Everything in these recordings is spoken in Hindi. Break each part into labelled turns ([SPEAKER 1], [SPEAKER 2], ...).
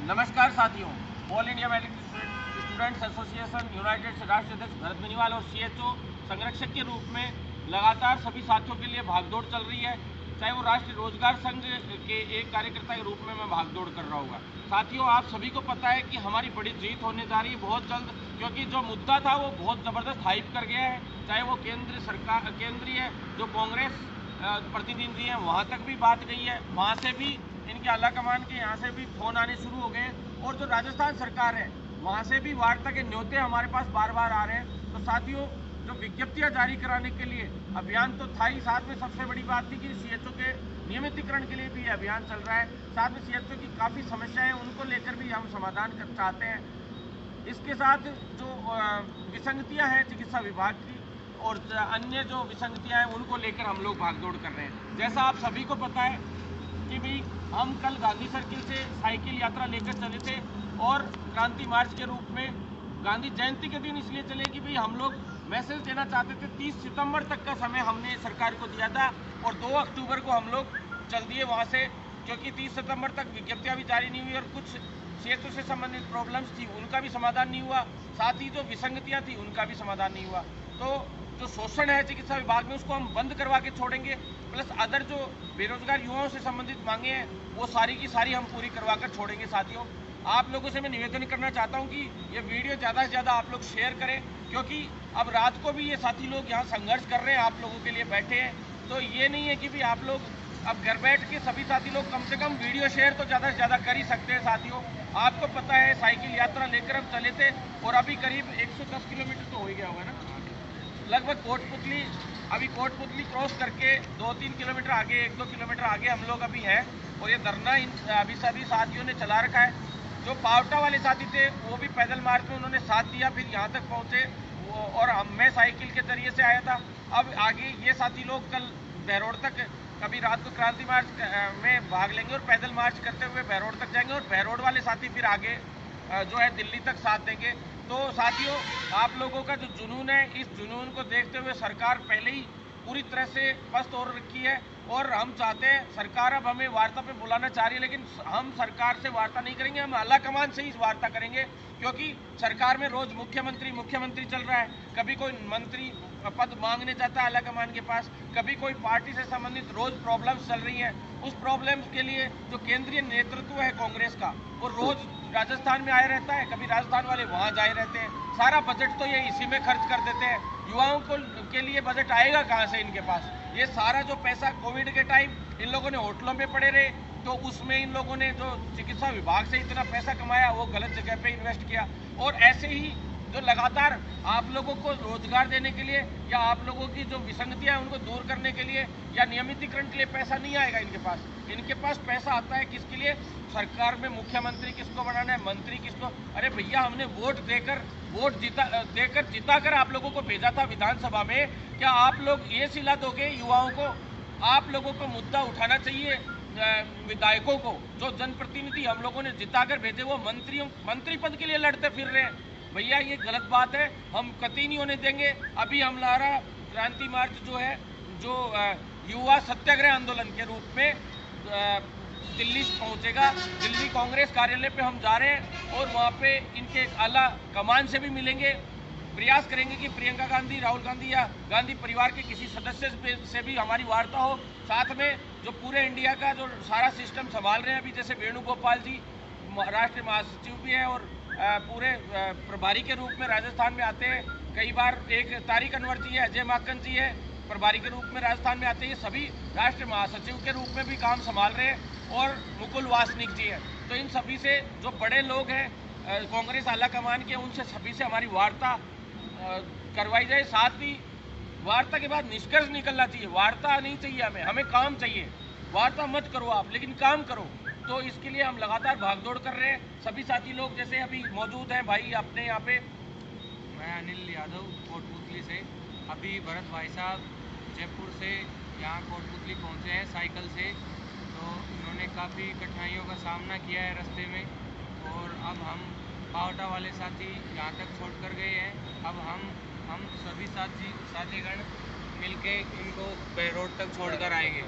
[SPEAKER 1] नमस्कार साथियों, all India medical students association United से राष्ट्रीय अध्यक्ष भरत बेनीवाल और सीएचओ संरक्षक के रूप में लगातार सभी साथियों के लिए भागदौड़ चल रही है। चाहे वो राष्ट्रीय रोजगार संघ के एक कार्यकर्ता के रूप में मैं भागदौड़ कर रहा हूँ। साथियों, आप सभी को पता है कि हमारी बड़ी जीत होने जा रही है बहुत जल्द, क्योंकि जो मुद्दा था वो बहुत ज़बरदस्त हाइप कर गया है। चाहे वो केंद्र सरकार केंद्रीय जो कांग्रेस प्रतिनिधि हैं वहाँ तक भी बात गई है, वहाँ से भी इनके आला कमान के यहाँ से भी फोन आने शुरू हो गए, और जो राजस्थान सरकार है वहाँ से भी वार्ता के न्योते हमारे पास बार बार आ रहे हैं। तो साथियों, जो विज्ञप्तियाँ जारी कराने के लिए अभियान तो था ही, साथ में सबसे बड़ी बात थी कि सीएचओ के नियमितीकरण के लिए भी ये अभियान चल रहा है। साथ में सीएचओ की काफ़ी समस्याएं हैं, उनको लेकर भी हम समाधान चाहते हैं। इसके साथ जो विसंगतियाँ हैं चिकित्सा विभाग की और अन्य जो विसंगतियाँ हैं उनको लेकर हम लोग भागदौड़ कर रहे हैं। जैसा आप सभी को पता है कि भाई हम कल गांधी सर्किल से साइकिल यात्रा लेकर चले थे, और क्रांति मार्च के रूप में गांधी जयंती के दिन इसलिए चले कि भाई हम लोग मैसेज देना चाहते थे। 30 सितंबर तक का समय हमने सरकार को दिया था और 2 अक्टूबर को हम लोग चल दिए वहाँ से, क्योंकि 30 सितंबर तक विज्ञप्तियाँ भी जारी नहीं हुई और कुछ सीएचओ से संबंधित प्रॉब्लम्स थी उनका भी समाधान नहीं हुआ, साथ ही जो विसंगतियाँ थी उनका भी समाधान नहीं हुआ। तो जो शोषण है चिकित्सा विभाग में उसको हम बंद करवा के छोड़ेंगे, प्लस अदर जो बेरोजगार युवाओं से संबंधित मांगे हैं वो सारी की सारी हम पूरी करवा कर छोड़ेंगे। साथियों, आप लोगों से मैं निवेदन करना चाहता हूं कि ये वीडियो ज़्यादा से ज़्यादा आप लोग शेयर करें, क्योंकि अब रात को भी ये साथी लोग यहाँ संघर्ष कर रहे हैं, आप लोगों के लिए बैठे हैं। तो ये नहीं है कि भी आप लोग अब घर बैठ के सभी साथी लोग कम से कम वीडियो शेयर तो ज़्यादा से ज़्यादा कर ही सकते हैं। साथियों, आपको पता है साइकिल यात्रा लेकर हम चले थे और अभी करीब 110 किलोमीटर तो हो ही गया होगा ना, लगभग कोटपुतली, अभी कोटपुतली क्रॉस करके 2-3 किलोमीटर आगे, 1-2 किलोमीटर आगे हम लोग अभी हैं, और ये धरना अभी सभी साथियों ने चला रखा है। जो पावटा वाले साथी थे वो भी पैदल मार्च में उन्होंने साथ दिया, फिर यहाँ तक पहुँचे, और मैं साइकिल के जरिए से आया था। अब आगे ये साथी लोग कल बहरोड तक, कभी रात को क्रांति मार्च में भाग लेंगे और पैदल मार्च करते हुए बहरोड तक जाएंगे, और बहरोड वाले साथी फिर आगे जो है दिल्ली तक साथ देंगे। तो साथियों, आप लोगों का जो जुनून है, इस जुनून को देखते हुए सरकार पहले ही पूरी तरह से पस्त हो रखी है, और हम चाहते हैं, सरकार अब हमें वार्ता पे बुलाना चाह रही है, लेकिन हम सरकार से वार्ता नहीं करेंगे, हम आला कमान से ही वार्ता करेंगे, क्योंकि सरकार में रोज मुख्यमंत्री चल रहा है। कभी कोई मंत्री पद मांगने जाता है आला कमान के पास, कभी कोई पार्टी से संबंधित रोज प्रॉब्लम्स चल रही है। उस प्रॉब्लम्स के लिए जो केंद्रीय नेतृत्व है कांग्रेस का, वो रोज राजस्थान में आया रहता है, कभी राजस्थान वाले वहाँ जाए रहते हैं। सारा बजट तो ये इसी में खर्च कर देते हैं। युवाओं को के लिए बजट आएगा कहाँ से इनके पास? ये सारा जो पैसा कोविड के टाइम इन लोगों ने होटलों में पड़े रहे, तो उसमें इन लोगों ने जो चिकित्सा विभाग से इतना पैसा कमाया वो गलत जगह पे इन्वेस्ट किया। और ऐसे ही जो लगातार आप लोगों को रोजगार देने के लिए या आप लोगों की जो विसंगतियां हैं उनको दूर करने के लिए या नियमितीकरण के लिए पैसा नहीं आएगा इनके पास। इनके पास पैसा आता है किसके लिए? सरकार में मुख्यमंत्री किसको बनाना है, मंत्री किसको। अरे भैया, हमने वोट देकर जिताकर आप लोगों को भेजा था विधानसभा में, क्या आप लोग ये सिला दोगे युवाओं को? आप लोगों को मुद्दा उठाना चाहिए। विधायकों को, जो जनप्रतिनिधि हम लोगों ने जिताकर भेजे, वो मंत्री पद के लिए लड़ते फिर रहे हैं। भैया, ये गलत बात है, हम कतई नहीं होने देंगे। अभी हमारा क्रांति मार्च जो है, जो युवा सत्याग्रह आंदोलन के रूप में दिल्ली पहुंचेगा। दिल्ली कांग्रेस कार्यालय पे हम जा रहे हैं, और वहाँ पे इनके आला कमान से भी मिलेंगे। प्रयास करेंगे कि प्रियंका गांधी, राहुल गांधी या गांधी परिवार के किसी सदस्य से भी हमारी वार्ता हो। साथ में जो पूरे इंडिया का जो सारा सिस्टम संभाल रहे हैं अभी, जैसे वेणुगोपाल जी राष्ट्रीय महासचिव भी हैं और पूरे प्रभारी के रूप में राजस्थान में आते हैं। कई बार एक तारिक अनवर जी है, अजय माकन जी है, प्रभारी के रूप में राजस्थान में आते हैं। ये सभी राष्ट्रीय महासचिव के रूप में भी काम संभाल रहे हैं, और मुकुल वासनिक जी है। तो इन सभी से जो बड़े लोग हैं कांग्रेस आला कमान के, उनसे सभी से हमारी वार्ता करवाई जाए। साथ ही वार्ता के बाद निष्कर्ष निकलना चाहिए। वार्ता नहीं चाहिए हमें काम चाहिए। वार्ता मत करो आप, लेकिन काम करो। तो इसके लिए हम लगातार भागदौड़ कर रहे हैं। सभी साथी लोग जैसे अभी मौजूद हैं भाई अपने यहाँ पे।
[SPEAKER 2] मैं अनिल यादव कोटपुतली से। अभी भरत भाई साहब जयपुर से यहाँ कोटपुतली पहुँचे हैं साइकिल से, तो उन्होंने काफ़ी कठिनाइयों का सामना किया है रास्ते में, और अब हम पावटा वाले साथी यहाँ तक छोड़ कर गए हैं। अब हम सभी साथीगण मिलके इनको बहरोड तक छोड़कर आएंगे,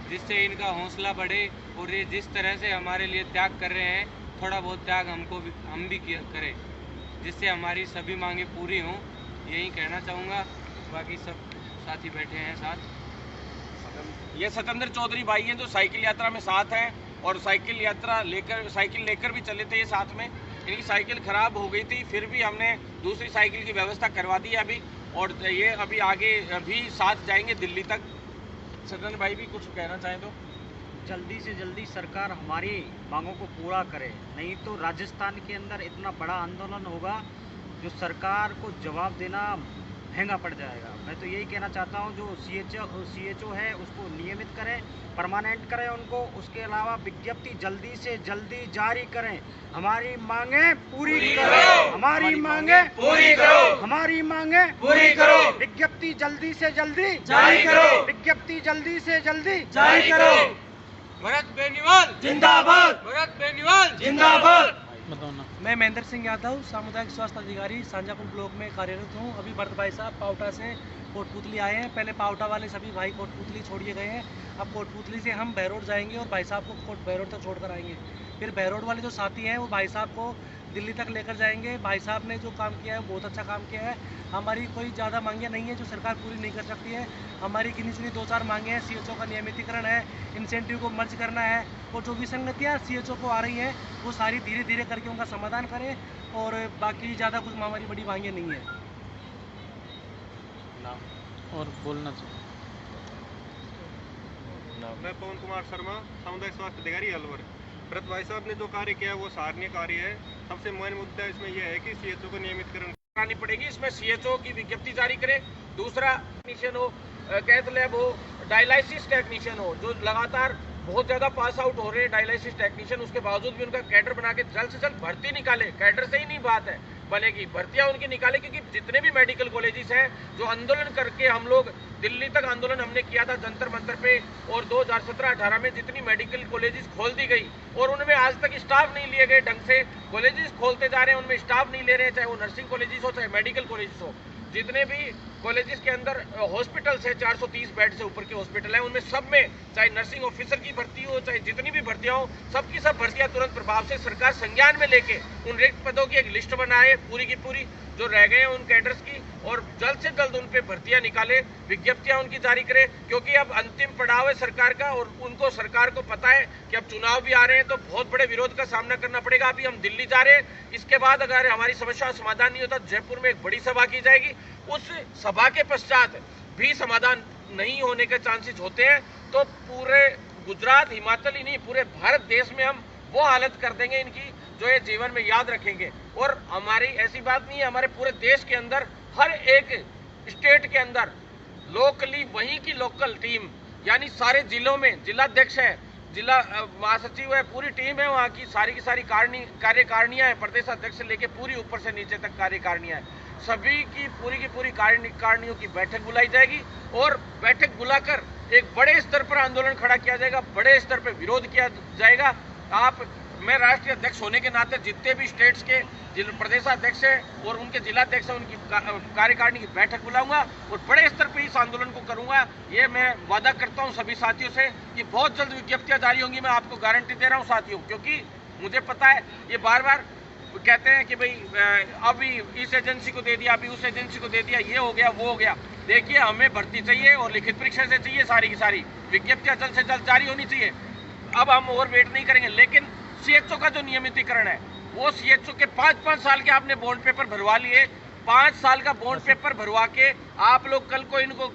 [SPEAKER 2] जिससे इनका हौसला बढ़े और ये जिस तरह से हमारे लिए त्याग कर रहे हैं थोड़ा बहुत त्याग हम भी करें, जिससे हमारी सभी मांगें पूरी हों, यही कहना चाहूँगा। बाकी सब साथी बैठे हैं साथ।
[SPEAKER 1] ये सतेंद्र चौधरी भाई हैं जो साइकिल यात्रा में साथ हैं और साइकिल लेकर भी चले थे ये साथ में। इनकी साइकिल खराब हो गई थी, फिर भी हमने दूसरी साइकिल की व्यवस्था करवा दी है अभी, और ये अभी आगे भी साथ जाएंगे दिल्ली तक। सतेंद्र भाई भी कुछ कहना चाहें तो?
[SPEAKER 3] जल्दी से जल्दी सरकार हमारी मांगों को पूरा करे, नहीं तो राजस्थान के अंदर इतना बड़ा आंदोलन होगा जो सरकार को जवाब देना महंगा पड़ जाएगा। मैं तो यही कहना चाहता हूं, जो सीएचओ है उसको नियमित करें, परमानेंट करें उनको। उसके अलावा विज्ञप्ति जल्दी से जल्दी जारी करें। हमारी मांगे पूरी करो, हमारी मांगे पूरी करो, हमारी मांगे पूरी करो। विज्ञप्ति जल्दी से जल्दी जारी करो, विज्ञप्ति जल्दी से जल्दी जारी करो।
[SPEAKER 2] भरत बेनीवाल
[SPEAKER 3] जिंदाबाद,
[SPEAKER 2] भरत बेनीवाल
[SPEAKER 3] जिंदाबाद।
[SPEAKER 4] मैं महेंद्र सिंह यादव, सामुदायिक स्वास्थ्य अधिकारी सांजापुर ब्लॉक में कार्यरत हूँ। अभी भरत भाई साहब पावटा से कोटपुतली आए हैं। पहले पावटा वाले सभी भाई कोटपुतली छोड़िए गए हैं। अब कोटपुतली से हम बहरोड जाएंगे और भाई साहब को बहरोड तक छोड़कर आएंगे। फिर बहरोड वाले जो साथी हैं वो भाई साहब को दिल्ली तक लेकर जाएंगे। भाई साहब ने जो काम किया है बहुत अच्छा काम किया है। हमारी कोई ज़्यादा मांगे नहीं है जो सरकार पूरी नहीं कर सकती है। हमारी गिनी चुनी 2-4 मांगे हैं। सीएचओ का नियमितीकरण है, इंसेंटिव को मर्ज करना है, और जो विसंगतियाँ सीएचओ को आ रही हैं वो सारी धीरे धीरे करके उनका समाधान करें। और बाकी ज़्यादा कुछ हमारी बड़ी मांगे नहीं है।
[SPEAKER 5] और बोलना चाहिए।
[SPEAKER 6] मैं पवन कुमार शर्मा, सामुदायिक स्वास्थ्य अधिकारी अलवर। भरत भाई साहब ने जो कार्य किया है वो सराहनीय कार्य है। सबसे मुख्य मुद्दा इसमें यह है कि सीएचओ को नियमितकरण
[SPEAKER 1] करानी पड़ेगी। इसमें सीएचओ की विज्ञप्ति जारी करे। दूसरा, टेक्नीशियन हो, कैथ लैब हो, डायलिसिस टेक्नीशियन हो, जो लगातार बहुत ज़्यादा पास आउट हो रहे हैं डायलिसिस टेक्नीशियन, उसके बावजूद भी उनका कैडर बना के जल्द से जल्द भर्ती निकाले। कैडर से ही नहीं बात है बनेगी, भर्तियां उनकी निकाले। क्योंकि जितने भी मेडिकल कॉलेजेस हैं जो आंदोलन करके हम लोग दिल्ली तक आंदोलन हमने किया था जंतर मंतर पे, और 2017-18 में जितनी मेडिकल कॉलेजेस खोल दी गई और उनमें आज तक स्टाफ नहीं लिए गए ढंग से। कॉलेजेस खोलते जा रहे हैं, उनमें स्टाफ नहीं ले रहे हैं, चाहे वो नर्सिंग कॉलेजेस हो चाहे मेडिकल कॉलेजेस हो। जितने भी कॉलेजेस के अंदर हॉस्पिटल्स है, 430 बेड से ऊपर के हॉस्पिटल है, उनमें सब में चाहे नर्सिंग ऑफिसर की भर्ती हो चाहे जितनी भी भर्तियां हो, सबकी सब भर्तियां तुरंत प्रभाव से सरकार संज्ञान में लेके उन रिक्त पदों की एक लिस्ट बनाए पूरी की पूरी जो रह गए हैं उन कैडर्स की, और जल्द से जल्द उन पे भर्तियां निकाले, विज्ञप्तियां उनकी जारी करे। क्योंकि अब अंतिम पड़ाव है सरकार का, और उनको सरकार को पता है कि अब चुनाव भी आ रहे हैं तो बहुत बड़े विरोध का सामना करना पड़ेगा। अभी हम दिल्ली जा रहे हैं, इसके बाद अगर हमारी समस्या का समाधान नहीं होता, जयपुर में एक बड़ी सभा की जाएगी। उस सभा के पश्चात भी समाधान नहीं होने के चांसेस होते हैं तो पूरे गुजरात, हिमाचल ही नहीं पूरे भारत देश में हम वो हालत कर देंगे इनकी जो ये जीवन में याद रखेंगे। और हमारी ऐसी बात नहीं है, हमारे पूरे देश के अंदर हर एक स्टेट के अंदर लोकली वहीं की लोकल टीम, यानी सारे जिलों में जिलाध्यक्ष है, जिला महासचिव है, पूरी टीम है, वहाँ की सारी कार्यकारिणियां हैं, प्रदेश अध्यक्ष से लेके पूरी ऊपर से नीचे तक कार्यकारिणियां हैं। सभी की पूरी कार्यकारिणियों की बैठक बुलाई जाएगी और बैठक बुलाकर एक बड़े स्तर पर आंदोलन खड़ा किया जाएगा, बड़े स्तर पर विरोध किया जाएगा। मैं राष्ट्रीय अध्यक्ष होने के नाते जितने भी स्टेट्स के प्रदेशाध्यक्ष हैं और उनके जिलाध्यक्ष हैं उनकी कार्यकारिणी की बैठक बुलाऊंगा और बड़े स्तर पर इस आंदोलन को करूंगा। ये मैं वादा करता हूं सभी साथियों से कि बहुत जल्द विज्ञप्तियां जारी होंगी। मैं आपको गारंटी दे रहा हूं साथियों, क्योंकि मुझे पता है ये बार बार कहते हैं कि भाई अभी इस एजेंसी को दे दिया, अभी उस एजेंसी को दे दिया, ये हो गया वो हो गया। देखिए, हमें भर्ती चाहिए और लिखित परीक्षा से चाहिए, सारी की सारी विज्ञप्तियां जल्द से जल्द जारी होनी चाहिए। अब हम और वेट नहीं करेंगे। लेकिन सीएचओ का जो नियमितीकरण है वो सीएचओ के 5-5 साल के आपने बॉन्ड पेपर भरवा लिए, 5 साल का बॉन्ड पेपर भरवा के आप लोग कल को इनको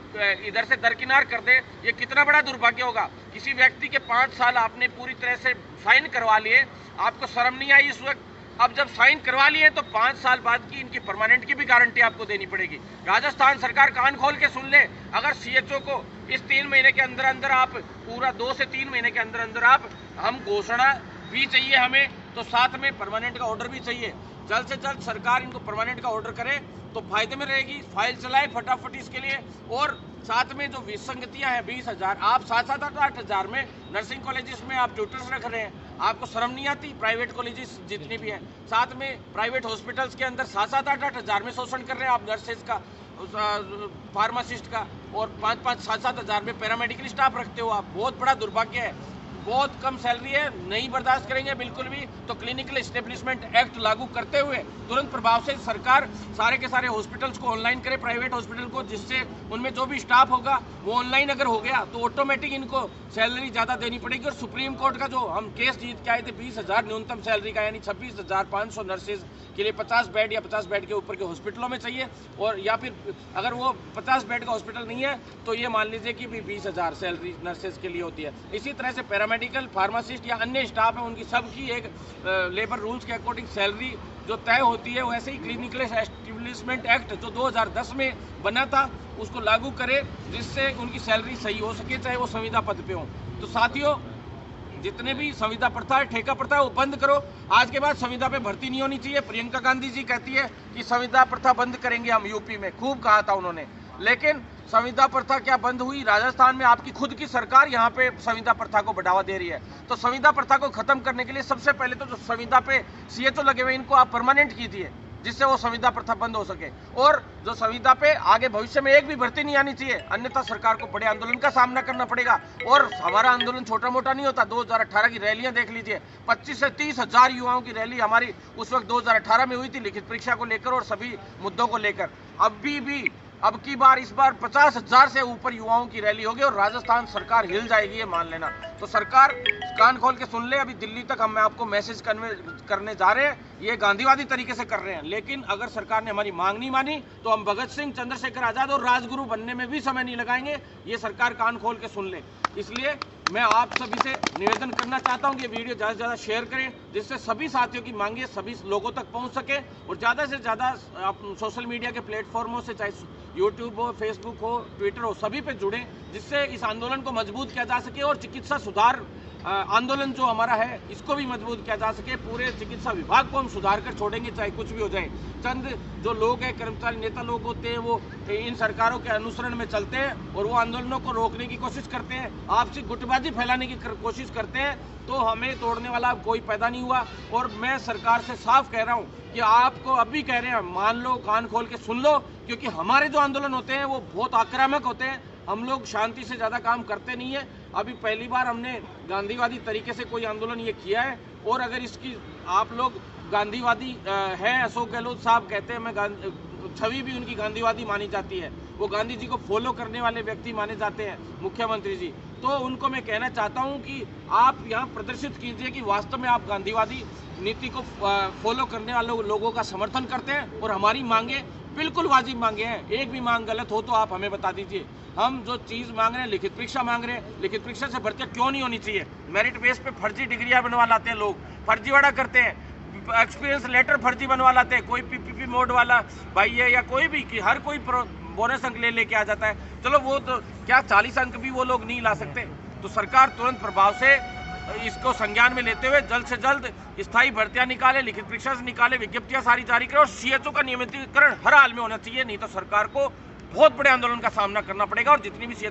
[SPEAKER 1] इधर से दरकिनार कर दे, ये कितना बड़ा दुर्भाग्य होगा। किसी व्यक्ति के 5 साल आपने पूरी तरह से साइन करवा लिए, आपको शर्म नहीं आई इस वक्त? अब जब साइन करवा लिए तो 5 साल बाद की इनकी परमानेंट की भी गारंटी आपको देनी पड़ेगी। राजस्थान सरकार कान खोल के सुन ले, अगर सीएचओ को इस 3 महीने के अंदर अंदर आप पूरा 2 से 3 महीने के अंदर अंदर आप हम घोषणा भी चाहिए हमें, तो साथ में परमानेंट का ऑर्डर भी चाहिए। जल्द से जल्द सरकार इनको परमानेंट का ऑर्डर करे तो फायदे में रहेगी, फाइल चलाए फटाफट इसके लिए। और साथ में जो विसंगतियां हैं 20,000, आप 7-8 में नर्सिंग कॉलेजेस में आप ट्यूटर्स रख रहे हैं, आपको शर्म नहीं आती? प्राइवेट कॉलेजेस जितनी भी हैं, साथ में प्राइवेट हॉस्पिटल्स के अंदर 7-8 में शोषण कर रहे हैं आप नर्सेज का, फार्मासिस्ट का, और 5-5, 7-7 हज़ार में पैरामेडिकल स्टाफ रखते हो आप। बहुत बड़ा दुर्भाग्य है, बहुत कम सैलरी है, नहीं बर्दाश्त करेंगे बिल्कुल भी। तो क्लिनिकल एस्टेब्लिशमेंट एक्ट लागू करते हुए तुरंत प्रभाव से सरकार सारे के सारे हॉस्पिटल्स को ऑनलाइन करे, प्राइवेट हॉस्पिटल को, जिससे उनमें जो भी स्टाफ होगा वो ऑनलाइन अगर हो गया तो ऑटोमेटिक इनको सैलरी ज़्यादा देनी पड़ेगी। और सुप्रीम कोर्ट का जो हम केस जीत के आए थे 20,000 न्यूनतम सैलरी का, यानी 26,500 नर्सेज के लिए 50 बेड या 50 बेड के ऊपर के हॉस्पिटलों में चाहिए, और या फिर अगर वो 50 बेड का हॉस्पिटल नहीं है तो ये मान लीजिए कि भी 20,000 सैलरी नर्सेज के लिए होती है। इसी तरह से पैरामेडिकल, फार्मासिस्ट या अन्य स्टाफ है उनकी सबकी एक लेबर रूल्स के अकॉर्डिंग सैलरी जो तय होती है, वैसे ही क्लिनिकल एस्टेब्लिशमेंट एक्ट जो 2010 में बना था उसको लागू करे, जिससे उनकी सैलरी सही हो सके, चाहे वो संविदा पद पे हो। तो साथियों, जितने भी संविदा प्रथा है, ठेका प्रथा है, वो बंद करो। आज के बाद संविदा पे भर्ती नहीं होनी चाहिए। प्रियंका गांधी जी कहती है कि संविदा प्रथा बंद करेंगे हम, यूपी में खूब कहा था उन्होंने, लेकिन संविदा प्रथा क्या बंद हुई? राजस्थान में आपकी खुद की सरकार यहाँ पे संविदा प्रथा को बढ़ावा दे रही है। तो संविदा प्रथा को खत्म करने के लिए सबसे पहले तो जो संविदा पे सीएचओ लगे हुए इनको आप परमानेंट कीजिए, जिससे वो संविदा प्रथा बंद हो सके। और जो संविदा पे आगे भविष्य में एक भी भर्ती नहीं आनी चाहिए, अन्यथा सरकार को बड़े आंदोलन का सामना करना पड़ेगा। और हमारा आंदोलन छोटा मोटा नहीं होता। 2018 की रैलियां देख लीजिए, 25 से 30 हजार युवाओं की रैली हमारी उस वक्त 2018 में हुई थी, लिखित परीक्षा को लेकर और सभी मुद्दों को लेकर। अब की बार इस बार 50,000 से ऊपर युवाओं की रैली होगी और राजस्थान सरकार हिल जाएगी, ये मान लेना। तो सरकार कान खोल के सुन ले। अभी दिल्ली तक हम आपको मैसेज कन्वे करने जा रहे हैं, ये गांधीवादी तरीके से कर रहे हैं, लेकिन अगर सरकार ने हमारी मांग नहीं मानी तो हम भगत सिंह, चंद्रशेखर आजाद और राजगुरु बनने में भी समय नहीं लगाएंगे। ये सरकार कान खोल के सुन ले। इसलिए मैं आप सभी से निवेदन करना चाहता हूं कि ये वीडियो ज़्यादा से ज़्यादा शेयर करें, जिससे सभी साथियों की मांगे सभी लोगों तक पहुंच सके, और ज़्यादा से ज़्यादा सोशल मीडिया के प्लेटफॉर्मों से, चाहे यूट्यूब हो, फेसबुक हो, ट्विटर हो, सभी पे जुड़ें, जिससे इस आंदोलन को मजबूत किया जा सके और चिकित्सा सुधार आंदोलन जो हमारा है इसको भी मजबूत किया जा सके। पूरे चिकित्सा विभाग को हम सुधार कर छोड़ेंगे, चाहे कुछ भी हो जाए। चंद जो लोग हैं, कर्मचारी नेता लोग होते हैं, वो इन सरकारों के अनुसरण में चलते हैं और वो आंदोलनों को रोकने की कोशिश करते हैं, आपसी गुटबाजी फैलाने की कोशिश करते हैं। तो हमें तोड़ने वाला कोई पैदा नहीं हुआ। और मैं सरकार से साफ कह रहा हूँ कि आपको अभी कह रहे हैं, मान लो, कान खोल के सुन लो, क्योंकि हमारे जो आंदोलन होते हैं वो बहुत आक्रामक होते हैं। हम लोग शांति से ज़्यादा काम करते नहीं है। अभी पहली बार हमने गांधीवादी तरीके से कोई आंदोलन ये किया है। और अगर इसकी आप लोग गांधीवादी हैं, अशोक गहलोत साहब कहते हैं, मैं छवि भी उनकी गांधीवादी मानी जाती है, वो गांधी जी को फॉलो करने वाले व्यक्ति माने जाते हैं, मुख्यमंत्री जी। तो उनको मैं कहना चाहता हूं कि आप यहाँ प्रदर्शित कीजिए कि वास्तव में आप गांधीवादी नीति को फॉलो करने वाले लोगों का समर्थन करते हैं। और हमारी मांगे बिल्कुल वाजिब मांगे हैं, एक भी मांग गलत हो तो आप हमें बता दीजिए। हम जो चीज़ मांग रहे हैं, लिखित परीक्षा मांग रहे हैं, लिखित परीक्षा से भर्तियाँ क्यों नहीं होनी चाहिए? मेरिट बेस पे फर्जी डिग्रियां बनवा लाते हैं लोग, फर्जीवाड़ा करते हैं, एक्सपीरियंस लेटर फर्जी बनवा लाते हैं, कोई पीपीपी मोड वाला भाई है या कोई भी, कि हर कोई बोनस अंक लेके आ जाता है। चलो वो तो क्या 40 अंक भी वो लोग नहीं ला सकते? तो सरकार तुरंत प्रभाव से इसको संज्ञान में लेते हुए जल्द से जल्द स्थायी भर्तियां निकाले, लिखित परीक्षा से निकाले, विज्ञप्तियां सारी जारी करे और सीएचओ का नियमितीकरण हर हाल में होना चाहिए, नहीं तो सरकार को बहुत बड़े आंदोलन का सामना करना पड़ेगा। और जितनी भी सीएचओ